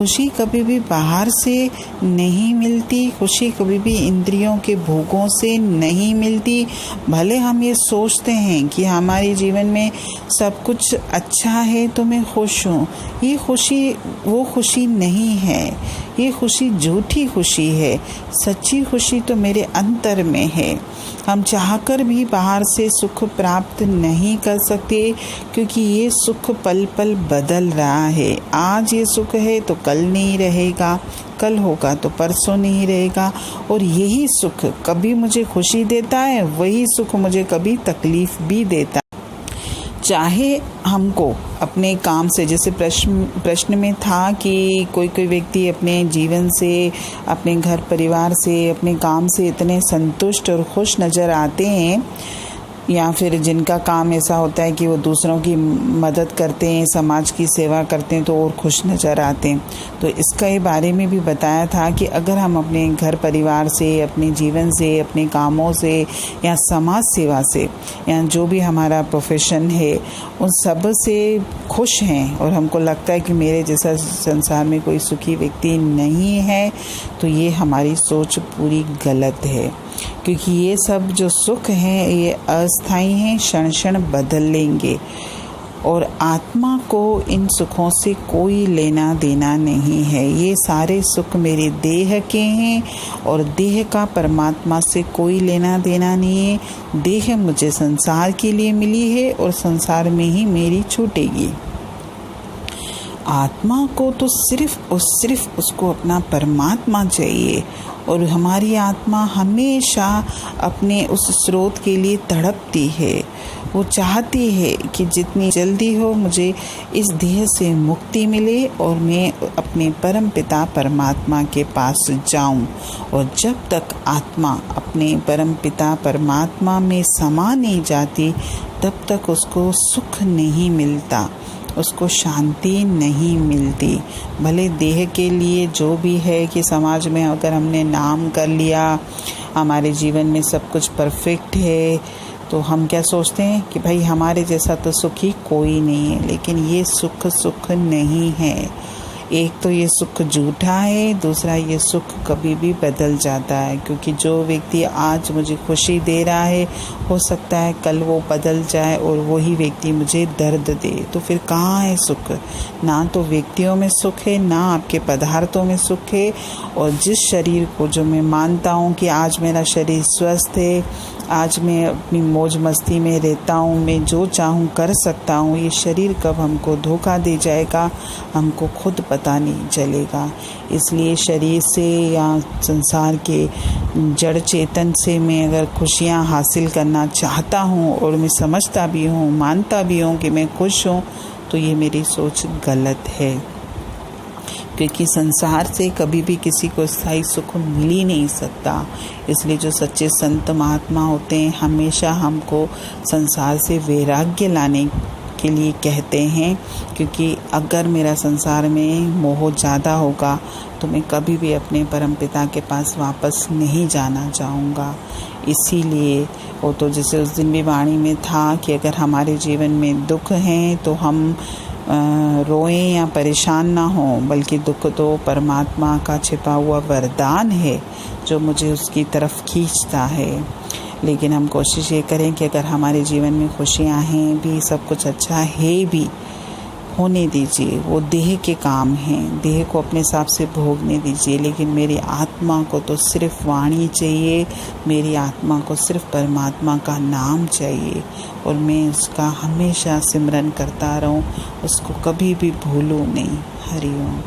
खुशी कभी भी बाहर से नहीं मिलती, खुशी कभी भी इंद्रियों के भोगों से नहीं मिलती। भले हम ये सोचते हैं कि हमारे जीवन में सब कुछ अच्छा है तो मैं खुश हूँ, ये खुशी वो खुशी नहीं है, ये खुशी झूठी खुशी है। सच्ची खुशी तो मेरे अंतर में है। हम चाहकर भी बाहर से सुख प्राप्त नहीं कर सकते, क्योंकि ये सुख पल पल बदल रहा है। आज ये सुख है तो कल नहीं रहेगा, कल होगा तो परसों नहीं रहेगा। और यही सुख कभी मुझे खुशी देता है, वही सुख मुझे कभी तकलीफ भी देता है। चाहे हमको अपने काम से, जैसे प्रश्न में था कि कोई व्यक्ति अपने जीवन से, अपने घर परिवार से, अपने काम से इतने संतुष्ट और खुश नज़र आते हैं, या फिर जिनका काम ऐसा होता है कि वो दूसरों की मदद करते हैं, समाज की सेवा करते हैं, तो और खुश नज़र आते हैं। तो इसका ये बारे में भी बताया था कि अगर हम अपने घर परिवार से, अपने जीवन से, अपने कामों से या समाज सेवा से, या जो भी हमारा प्रोफेशन है, उन सब से खुश हैं और हमको लगता है कि मेरे जैसा संसार में कोई सुखी व्यक्ति नहीं है, तो ये हमारी सोच पूरी गलत है। क्योंकि ये सब जो सुख हैं ये अस्थायी हैं, क्षण क्षण बदल लेंगे, और आत्मा को इन सुखों से कोई लेना देना नहीं है। ये सारे सुख मेरे देह के हैं और देह का परमात्मा से कोई लेना देना नहीं है। देह मुझे संसार के लिए मिली है और संसार में ही मेरी छूटेगी। आत्मा को तो सिर्फ और सिर्फ उसको अपना परमात्मा चाहिए, और हमारी आत्मा हमेशा अपने उस स्रोत के लिए तड़पती है। वो चाहती है कि जितनी जल्दी हो मुझे इस देह से मुक्ति मिले और मैं अपने परम पिता परमात्मा के पास जाऊं। और जब तक आत्मा अपने परम पिता परमात्मा में समा नहीं जाती, तब तक उसको सुख नहीं मिलता, उसको शांति नहीं मिलती। भले देह के लिए जो भी है कि समाज में अगर हमने नाम कर लिया, हमारे जीवन में सब कुछ परफेक्ट है, तो हम क्या सोचते हैं कि भाई हमारे जैसा तो सुखी कोई नहीं है। लेकिन ये सुख नहीं है। एक तो ये सुख झूठा है, दूसरा ये सुख कभी भी बदल जाता है। क्योंकि जो व्यक्ति आज मुझे खुशी दे रहा है, हो सकता है कल वो बदल जाए और वही व्यक्ति मुझे दर्द दे। तो फिर कहाँ है सुख? ना तो व्यक्तियों में सुख है, ना आपके पदार्थों में सुख है। और जिस शरीर को जो मैं मानता हूँ कि आज मेरा शरीर स्वस्थ है, आज मैं अपनी मौज मस्ती में रहता हूँ, मैं जो चाहूँ कर सकता हूँ, ये शरीर कब हमको धोखा दे जाएगा हमको खुद पता नहीं चलेगा। इसलिए शरीर से या संसार के जड़ चेतन से मैं अगर खुशियाँ हासिल करना चाहता हूँ और मैं समझता भी हूँ, मानता भी हूँ कि मैं खुश हूँ, तो ये मेरी सोच गलत है। क्योंकि संसार से कभी भी किसी को स्थायी सुख मिल ही नहीं सकता। इसलिए जो सच्चे संत महात्मा होते हैं हमेशा हमको संसार से वैराग्य लाने के लिए कहते हैं। क्योंकि अगर मेरा संसार में मोह ज़्यादा होगा तो मैं कभी भी अपने परमपिता के पास वापस नहीं जाना चाहूँगा। इसीलिए वो तो जैसे उस दिन भी वाणी में था कि अगर हमारे जीवन में दुख हैं तो हम रोएं या परेशान ना हो, बल्कि दुख तो परमात्मा का छिपा हुआ वरदान है जो मुझे उसकी तरफ खींचता है। लेकिन हम कोशिश ये करें कि अगर हमारे जीवन में खुशियाँ हैं भी, सब कुछ अच्छा है भी, होने दीजिए। वो देह के काम हैं, देह को अपने हिसाब से भोगने दीजिए। लेकिन मेरी आत्मा को तो सिर्फ वाणी चाहिए, मेरी आत्मा को सिर्फ परमात्मा का नाम चाहिए, और मैं उसका हमेशा सिमरन करता रहूं, उसको कभी भी भूलूं नहीं। हरि ओम।